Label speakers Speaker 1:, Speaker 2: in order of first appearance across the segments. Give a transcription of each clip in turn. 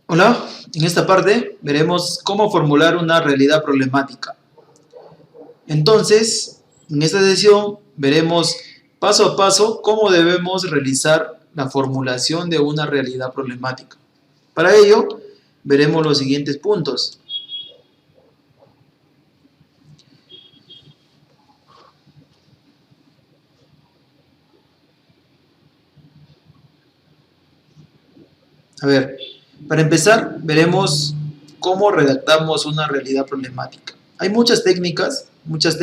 Speaker 1: Hola, en esta parte veremos cómo formular una realidad problemática. Entonces, en esta sesión veremos paso a paso cómo debemos realizar la formulación de una realidad problemática. Para ello, veremos los siguientes puntos. A ver, para empezar, veremos cómo redactamos una realidad problemática. Hay muchas técnicas, muchos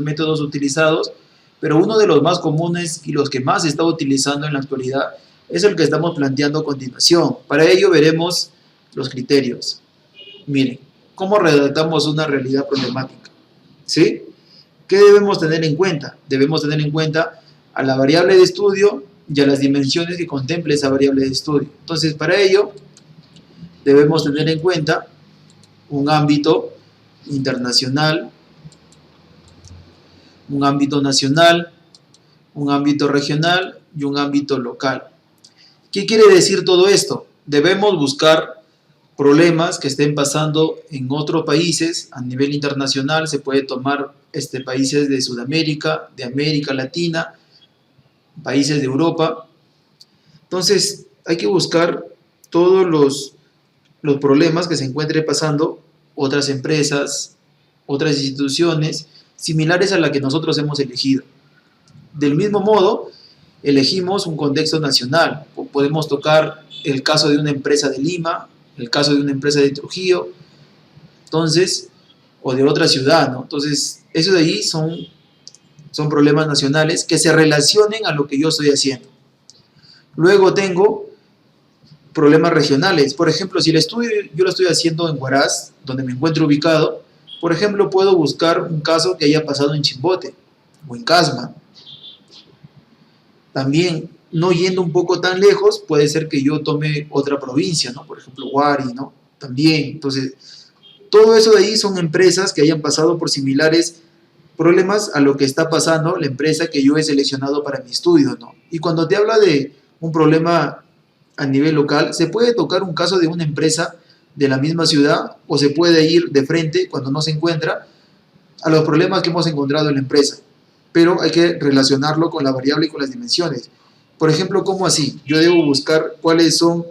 Speaker 1: métodos utilizados, pero uno de los más comunes y los que más se está utilizando en la actualidad es el que estamos planteando a continuación. Para ello veremos los criterios. Miren, ¿cómo redactamos una realidad problemática? ¿Sí? ¿Qué debemos tener en cuenta? Debemos tener en cuenta a la variable de estudio y a las dimensiones que contemple esa variable de estudio. Entonces, para ello, debemos tener en cuenta un ámbito internacional, un ámbito nacional, un ámbito regional y un ámbito local. ¿Qué quiere decir todo esto? Debemos buscar problemas que estén pasando en otros países a nivel internacional. Se puede tomar países de Sudamérica, de América Latina, países de Europa. Entonces, hay que buscar todos los problemas que se encuentre pasando otras empresas, otras instituciones similares a la que nosotros hemos elegido. Del mismo modo, elegimos un contexto nacional. Podemos tocar el caso de una empresa de Lima, el caso de una empresa de Trujillo, entonces, o de otra ciudad, ¿no? Entonces, eso de ahí son problemas nacionales que se relacionen a lo que yo estoy haciendo. Luego tengo problemas regionales. Por ejemplo, si el estudio yo lo estoy haciendo en Huaraz, donde me encuentro ubicado, por ejemplo, puedo buscar un caso que haya pasado en Chimbote o en Casma. También, no yendo un poco tan lejos, puede ser que yo tome otra provincia, ¿no? Por ejemplo, Huari, ¿no? También, entonces, todo eso de ahí son empresas que hayan pasado por similares problemas a lo que está pasando la empresa que yo he seleccionado para mi estudio, ¿no? Y cuando te habla de un problema a nivel local, se puede tocar un caso de una empresa de la misma ciudad o se puede ir de frente cuando no se encuentra a los problemas que hemos encontrado en la empresa, pero hay que relacionarlo con la variable y con las dimensiones. Por ejemplo, ¿cómo así? Yo debo buscar cuáles son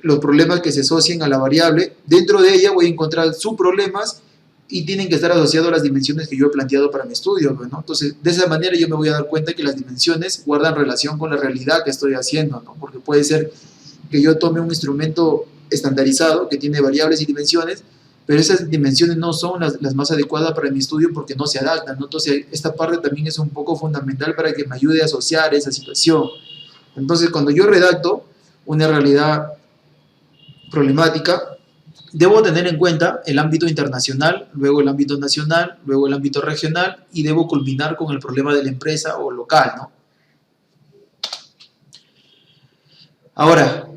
Speaker 1: los problemas que se asocian a la variable. Dentro de ella voy a encontrar subproblemas y tienen que estar asociados a las dimensiones que yo he planteado para mi estudio, ¿no? Entonces, de esa manera yo me voy a dar cuenta que las dimensiones guardan relación con la realidad que estoy haciendo, ¿no? Porque puede ser que yo tome un instrumento estandarizado que tiene variables y dimensiones, pero esas dimensiones no son las más adecuadas para mi estudio porque no se adaptan, ¿no? Entonces, esta parte también es un poco fundamental para que me ayude a asociar esa situación. Entonces, cuando yo redacto una realidad problemática, debo tener en cuenta el ámbito internacional, luego el ámbito nacional, luego el ámbito regional y debo culminar con el problema de la empresa o local, ¿no? Ahora,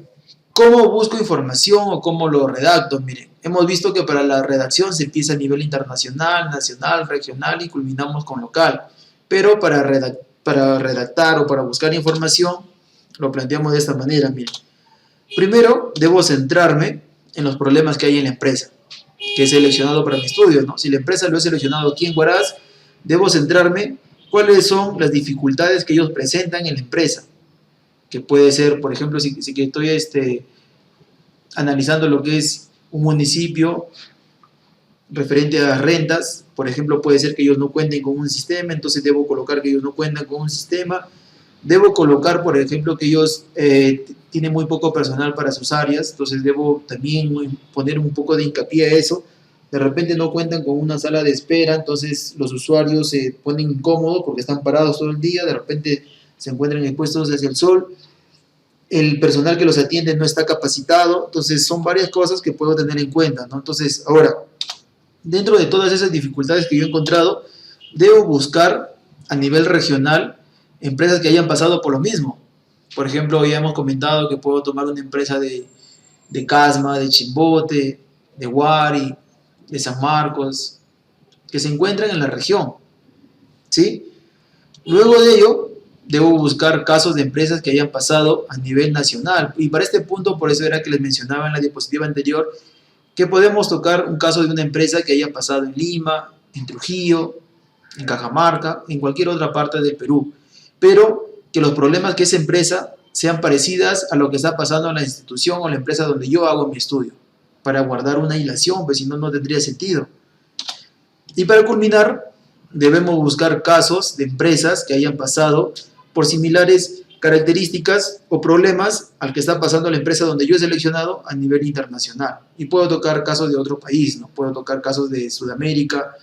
Speaker 1: ¿cómo busco información o cómo lo redacto? Miren, hemos visto que para la redacción se empieza a nivel internacional, nacional, regional y culminamos con local. Pero para redactar o para buscar información, lo planteamos de esta manera, miren. Primero, debo centrarme en los problemas que hay en la empresa, que he seleccionado para mi estudio, ¿no? Si la empresa lo he seleccionado aquí en Huaraz, debo centrarme cuáles son las dificultades que ellos presentan en la empresa, que puede ser, por ejemplo, si estoy analizando lo que es un municipio referente a las rentas, por ejemplo, puede ser que ellos no cuenten con un sistema, entonces debo colocar que ellos no cuentan con un sistema. Debo colocar, por ejemplo, que ellos tienen muy poco personal para sus áreas, entonces debo también poner un poco de hincapié a eso. De repente no cuentan con una sala de espera, entonces los usuarios se ponen incómodos porque están parados todo el día, de repente se encuentran expuestos hacia el sol, el personal que los atiende no está capacitado, entonces son varias cosas que puedo tener en cuenta, ¿no? Entonces, ahora, dentro de todas esas dificultades que yo he encontrado, debo buscar a nivel regional empresas que hayan pasado por lo mismo. Por ejemplo, ya hemos comentado que puedo tomar una empresa de Casma, de Chimbote, de Huari, de San Marcos, que se encuentran en la región, ¿sí? Luego de ello, debo buscar casos de empresas que hayan pasado a nivel nacional. Y para este punto, por eso era que les mencionaba en la diapositiva anterior, que podemos tocar un caso de una empresa que haya pasado en Lima, en Trujillo, en Cajamarca, en cualquier otra parte del Perú, pero que los problemas que esa empresa sean parecidas a lo que está pasando en la institución o la empresa donde yo hago mi estudio, para guardar una hilación, pues si no, no tendría sentido. Y para culminar, debemos buscar casos de empresas que hayan pasado por similares características o problemas al que está pasando la empresa donde yo he seleccionado a nivel internacional. Y puedo tocar casos de otro país, ¿no? Puedo tocar casos de Sudamérica,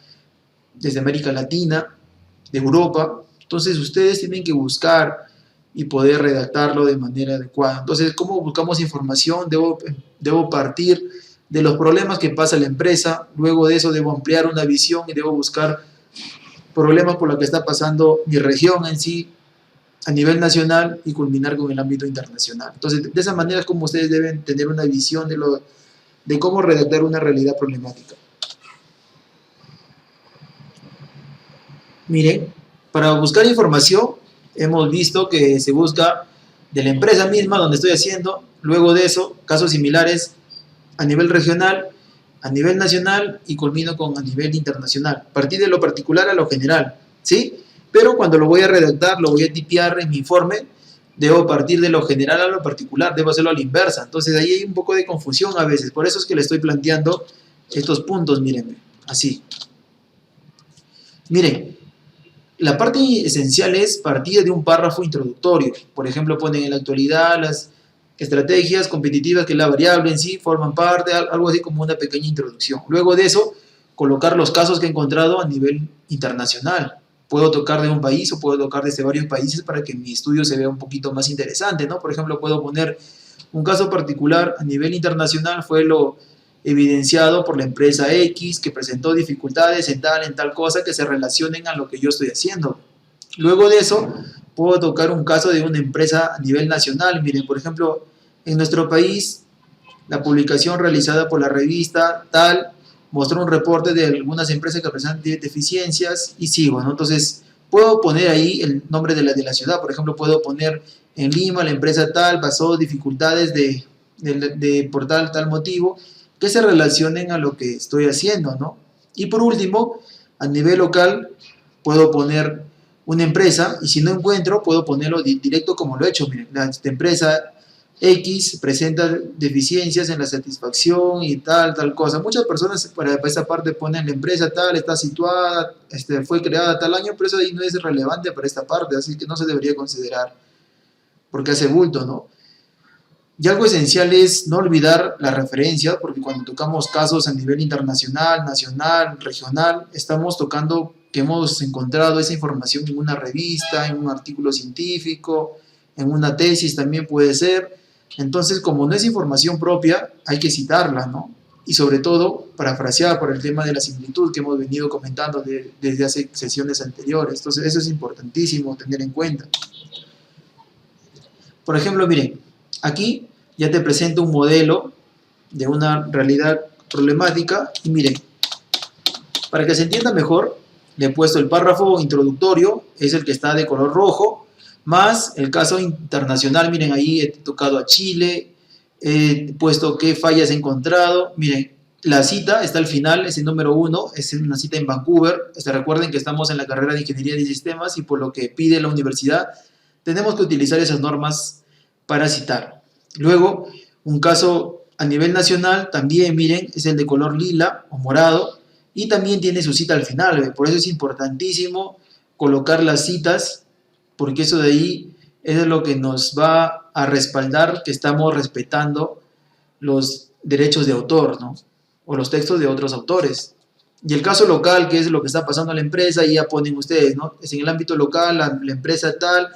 Speaker 1: desde América Latina, de Europa. Entonces ustedes tienen que buscar y poder redactarlo de manera adecuada. Entonces, ¿cómo buscamos información? Debo partir de los problemas que pasa la empresa, luego de eso debo ampliar una visión y debo buscar problemas por los que está pasando mi región en sí, a nivel nacional y culminar con el ámbito internacional. Entonces, de esa manera es como ustedes deben tener una visión de cómo redactar una realidad problemática. Miren, para buscar información hemos visto que se busca de la empresa misma donde estoy haciendo, luego de eso, casos similares a nivel regional, a nivel nacional y culmino con a nivel internacional. Partir de lo particular a lo general, ¿sí? Pero cuando lo voy a redactar, lo voy a tipear en mi informe, debo partir de lo general a lo particular, debo hacerlo a la inversa. Entonces ahí hay un poco de confusión a veces, por eso es que le estoy planteando estos puntos, mírenme, así. Miren, la parte esencial es partir de un párrafo introductorio. Por ejemplo, ponen en la actualidad las estrategias competitivas que la variable en sí forman parte, algo así como una pequeña introducción. Luego de eso, colocar los casos que he encontrado a nivel internacional. Puedo tocar de un país o puedo tocar desde varios países para que mi estudio se vea un poquito más interesante, ¿no? Por ejemplo, puedo poner un caso particular a nivel internacional, fue lo evidenciado por la empresa X que presentó dificultades en tal cosa que se relacionen a lo que yo estoy haciendo. Luego de eso, puedo tocar un caso de una empresa a nivel nacional. Miren, por ejemplo, en nuestro país, la publicación realizada por la revista tal mostró un reporte de algunas empresas que presentan deficiencias y sigo, ¿no? Entonces, puedo poner ahí el nombre de la ciudad. Por ejemplo, puedo poner en Lima, la empresa tal pasó dificultades por tal motivo que se relacionen a lo que estoy haciendo, ¿no? Y por último, a nivel local, puedo poner una empresa y si no encuentro, puedo ponerlo directo como lo he hecho. Miren, la empresa X presenta deficiencias en la satisfacción y tal cosa. Muchas personas para esa parte ponen la empresa tal, está situada, fue creada tal año, pero eso ahí no es relevante para esta parte, así que no se debería considerar porque hace bulto, ¿no? Y algo esencial es no olvidar la referencia, porque cuando tocamos casos a nivel internacional, nacional, regional, estamos tocando que hemos encontrado esa información en una revista, en un artículo científico, en una tesis también puede ser. Entonces, como no es información propia, hay que citarla, ¿no? Y sobre todo, parafrasear por el tema de la similitud que hemos venido comentando desde hace sesiones anteriores. Entonces, eso es importantísimo tener en cuenta. Por ejemplo, miren, aquí ya te presento un modelo de una realidad problemática y miren, para que se entienda mejor, le he puesto el párrafo introductorio, es el que está de color rojo, más el caso internacional. Miren, ahí he tocado a Chile, he puesto qué fallas he encontrado. Miren, la cita está al final, es el número 1, es una cita en Vancouver. Recuerden que estamos en la carrera de Ingeniería de Sistemas y por lo que pide la universidad, tenemos que utilizar esas normas para citar. Luego, un caso a nivel nacional, también miren, es el de color lila o morado, y también tiene su cita al final. Por eso es importantísimo colocar las citas, porque eso de ahí es lo que nos va a respaldar que estamos respetando los derechos de autor, ¿no? O los textos de otros autores. Y el caso local, que es lo que está pasando a la empresa, y ya ponen ustedes, ¿no? Es en el ámbito local, la empresa tal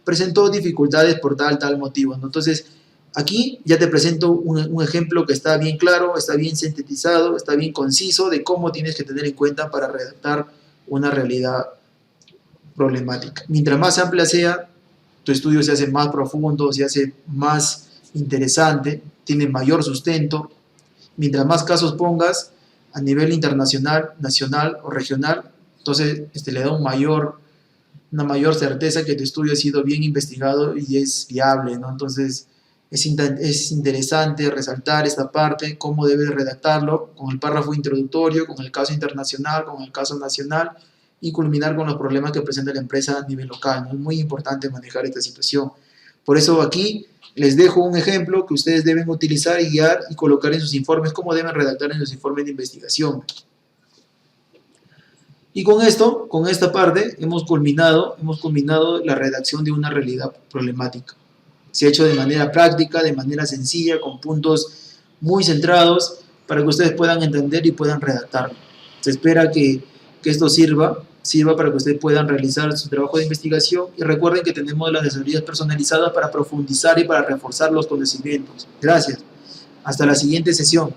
Speaker 1: presentó dificultades por tal motivo, ¿no? Entonces, aquí ya te presento un ejemplo que está bien claro, está bien sintetizado, está bien conciso de cómo tienes que tener en cuenta para redactar una realidad problemática. Mientras más amplia sea, tu estudio se hace más profundo, se hace más interesante, tiene mayor sustento. Mientras más casos pongas a nivel internacional, nacional o regional, entonces le da un mayor una mayor certeza que tu estudio ha sido bien investigado y es viable, ¿no? Entonces, es interesante resaltar esta parte, cómo debes redactarlo, con el párrafo introductorio, con el caso internacional, con el caso nacional, y culminar con los problemas que presenta la empresa a nivel local, ¿no? Es muy importante manejar esta situación. Por eso aquí les dejo un ejemplo que ustedes deben utilizar y guiar y colocar en sus informes, cómo deben redactar en sus informes de investigación. Y con esto, con esta parte, hemos culminado la redacción de una realidad problemática. Se ha hecho de manera práctica, de manera sencilla, con puntos muy centrados, para que ustedes puedan entender y puedan redactarlo. Se espera que esto sirva para que ustedes puedan realizar su trabajo de investigación, y recuerden que tenemos las asesorías personalizadas para profundizar y para reforzar los conocimientos. Gracias. Hasta la siguiente sesión.